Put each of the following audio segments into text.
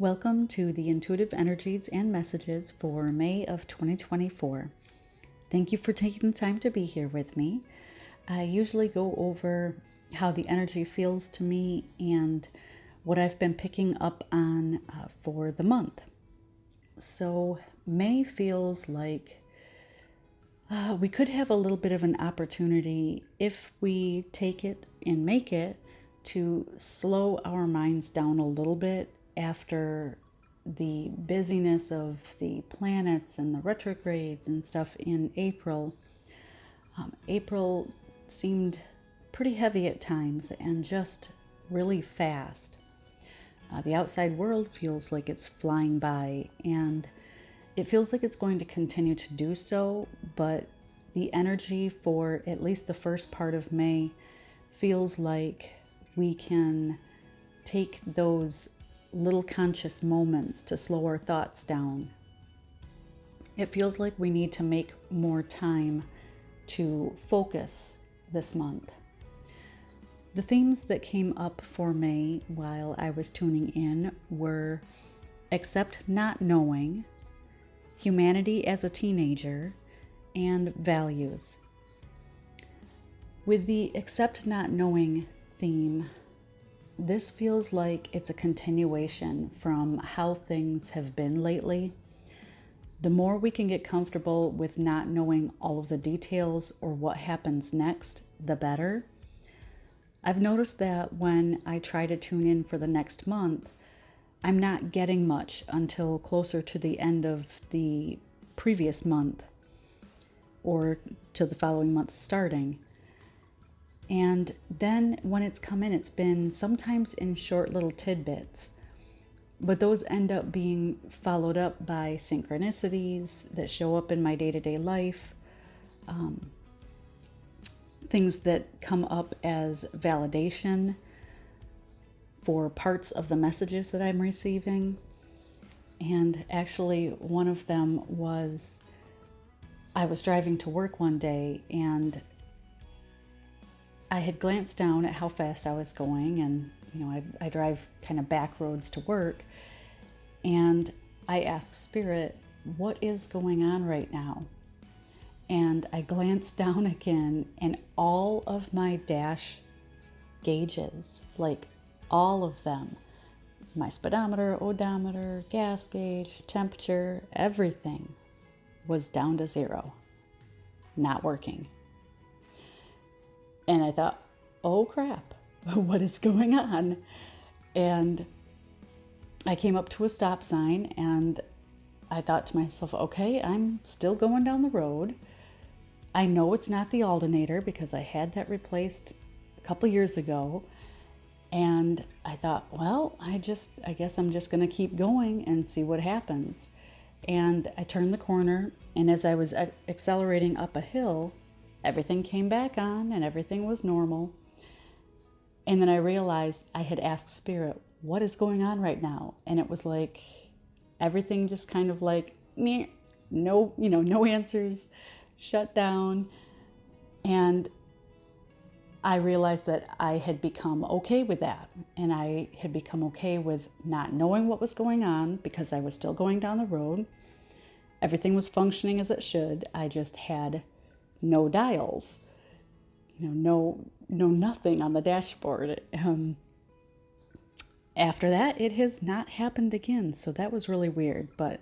Welcome to the Intuitive Energies and Messages for May of 2024. Thank you for taking the time to be here with me. I usually go over how the energy feels to me and what I've been picking up on for the month. So May feels like we could have a little bit of an opportunity, if we take it and make it, to slow our minds down a little bit after the busyness of the planets and the retrogrades and stuff in April. April seemed pretty heavy at times and just really fast. The outside world feels like it's flying by, and it feels like it's going to continue to do so, but the energy for at least the first part of May feels like we can take those little conscious moments to slow our thoughts down. It feels like we need to make more time to focus this month. The themes that came up for May while I was tuning in were accept not knowing, humanity as a teenager, and values. With the accept not knowing theme, this feels like it's a continuation from how things have been lately. The more we can get comfortable with not knowing all of the details or what happens next, the better. I've noticed that when I try to tune in for the next month, I'm not getting much until closer to the end of the previous month or to the following month starting. And then when it's come in, it's been sometimes in short little tidbits, but those end up being followed up by synchronicities that show up in my day-to-day life, things that come up as validation for parts of the messages that I'm receiving. And actually, one of them was, I was driving to work one day and I had glanced down at how fast I was going, and I drive kind of back roads to work, and I asked Spirit, what is going on right now? And I glanced down again, and all of my dash gauges, like all of them, my speedometer, odometer, gas gauge, temperature, everything was down to zero, not working. And I thought, oh crap, what is going on? And I came up to a stop sign and I thought to myself, okay, I'm still going down the road. I know it's not the alternator because I had that replaced a couple years ago. And I thought, well, I guess I'm just going to keep going and see what happens. And I turned the corner, and as I was accelerating up a hill, everything came back on and everything was normal. And then I realized I had asked Spirit, what is going on right now? And it was like everything just kind of like, no answers, shut down. And I realized that I had become okay with that. And I had become okay with not knowing what was going on because I was still going down the road. Everything was functioning as it should. I just had no dials, no nothing on the dashboard. After that, it has not happened again. So that was really weird, but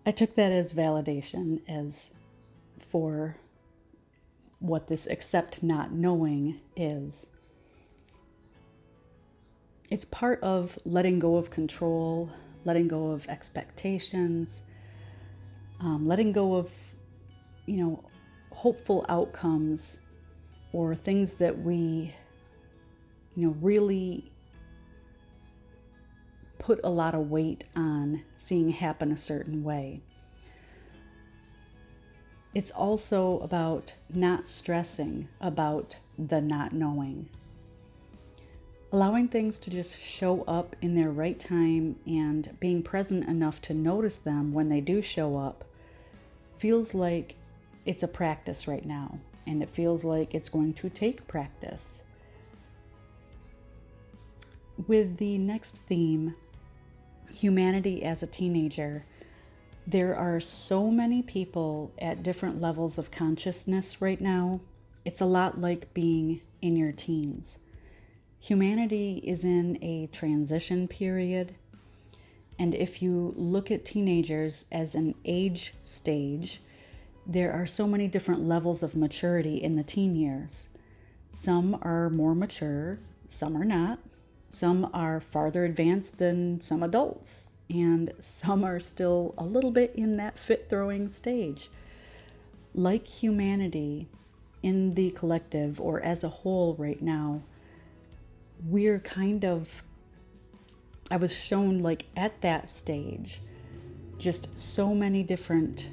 I took that as validation, as for what this accept not knowing is. It's part of letting go of control, letting go of expectations, letting go of, hopeful outcomes or things that we, really put a lot of weight on seeing happen a certain way. It's also about not stressing about the not knowing. Allowing things to just show up in their right time and being present enough to notice them when they do show up feels like it's a practice right now, and it feels like it's going to take practice. With the next theme, humanity as a teenager, there are so many people at different levels of consciousness right now. It's a lot like being in your teens. Humanity is in a transition period. And if you look at teenagers as an age stage, there are so many different levels of maturity in the teen years. Some are more mature, some are not. Some are farther advanced than some adults, and some are still a little bit in that fit throwing stage. Like humanity in the collective or as a whole right now, we're kind of, I was shown like at that stage, just so many different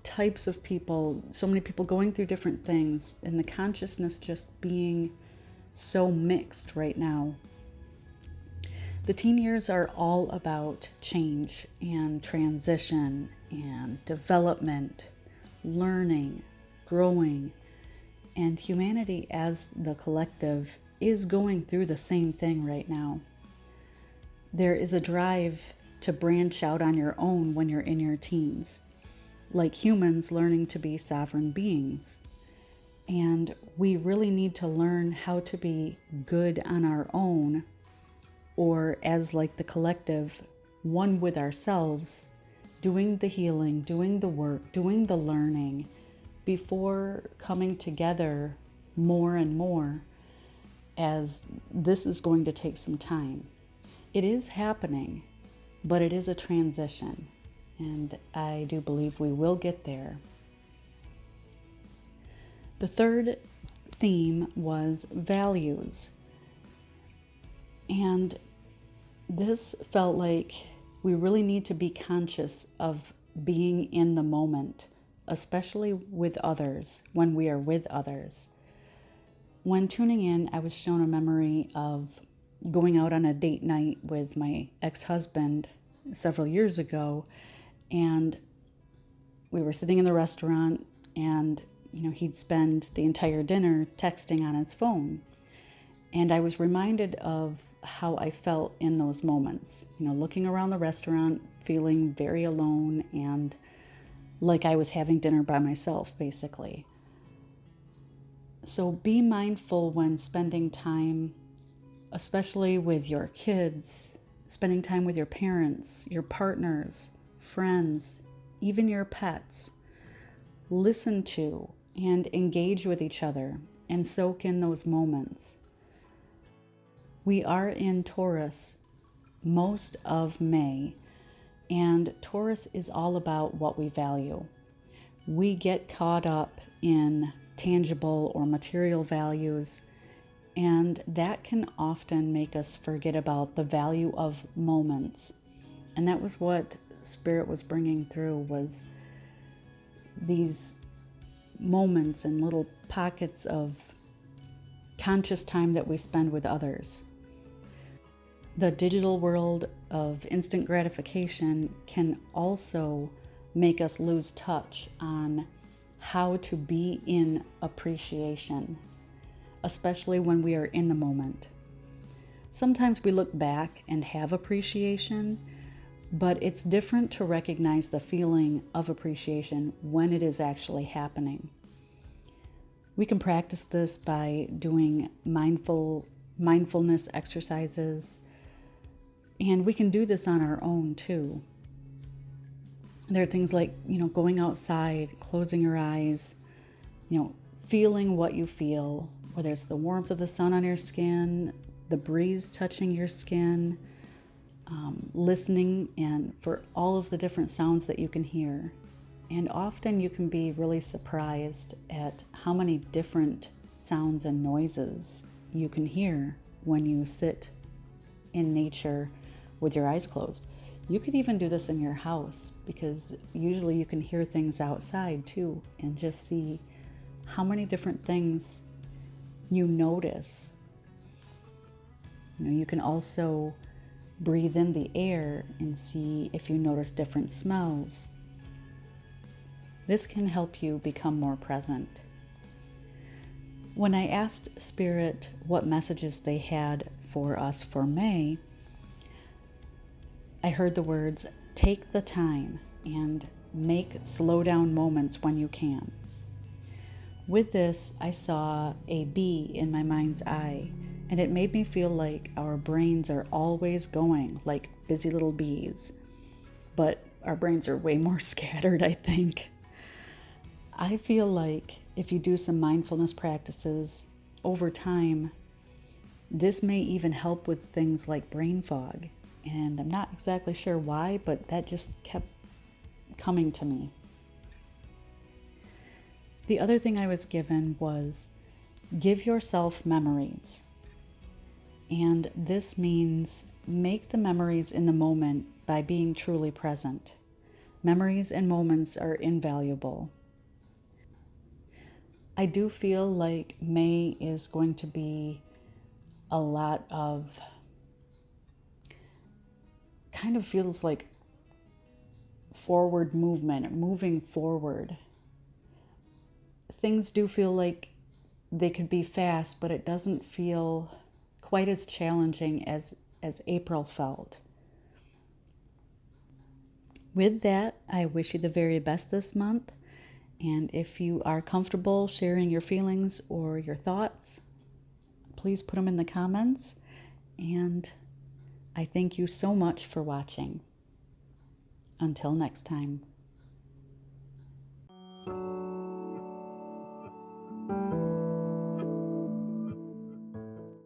types of people, so many people going through different things, and the consciousness just being so mixed right now. The teen years are all about change and transition and development, learning, growing, and humanity as the collective is going through the same thing right now. There is a drive to branch out on your own when you're in your teens, like humans learning to be sovereign beings. And we really need to learn how to be good on our own, or as like the collective, one with ourselves, doing the healing, doing the work, doing the learning, before coming together more and more, as this is going to take some time. It is happening, but it is a transition, and I do believe we will get there. The third theme was values. And this felt like we really need to be conscious of being in the moment, especially with others, when we are with others. When tuning in, I was shown a memory of going out on a date night with my ex-husband several years ago, and we were sitting in the restaurant, and he'd spend the entire dinner texting on his phone. And I was reminded of how I felt in those moments, looking around the restaurant, feeling very alone and like I was having dinner by myself, basically. So be mindful when spending time, especially with your kids, spending time with your parents, your partners, friends, even your pets. Listen to and engage with each other and soak in those moments. We are in Taurus most of May, and Taurus is all about what we value. We get caught up in tangible or material values, and that can often make us forget about the value of moments. And that was what Spirit was bringing through, was these moments and little pockets of conscious time that we spend with others. The digital world of instant gratification can also make us lose touch on how to be in appreciation, especially when we are in the moment. Sometimes we look back and have appreciation, but it's different to recognize the feeling of appreciation when it is actually happening. We can practice this by doing mindfulness exercises, and we can do this on our own too. There are things like, going outside, closing your eyes, feeling what you feel, whether it's the warmth of the sun on your skin, the breeze touching your skin, listening and for all of the different sounds that you can hear. And often you can be really surprised at how many different sounds and noises you can hear when you sit in nature with your eyes closed. You could even do this in your house, because usually you can hear things outside too, and just see how many different things you notice. You can also breathe in the air and see if you notice different smells. This can help you become more present. When I asked Spirit what messages they had for us for May, I heard the words, take the time and make slow down moments when you can. With this, I saw a bee in my mind's eye, and it made me feel like our brains are always going, like busy little bees. But our brains are way more scattered, I think. I feel like if you do some mindfulness practices over time, this may even help with things like brain fog. And I'm not exactly sure why, but that just kept coming to me. The other thing I was given was give yourself memories. And this means make the memories in the moment by being truly present. Memories and moments are invaluable. I do feel like May is going to be a lot of, kind of feels like forward movement, moving forward. Things do feel like they could be fast, but it doesn't feel quite as challenging as April felt. With that, I wish you the very best this month. And if you are comfortable sharing your feelings or your thoughts, please put them in the comments. And I thank you so much for watching. Until next time.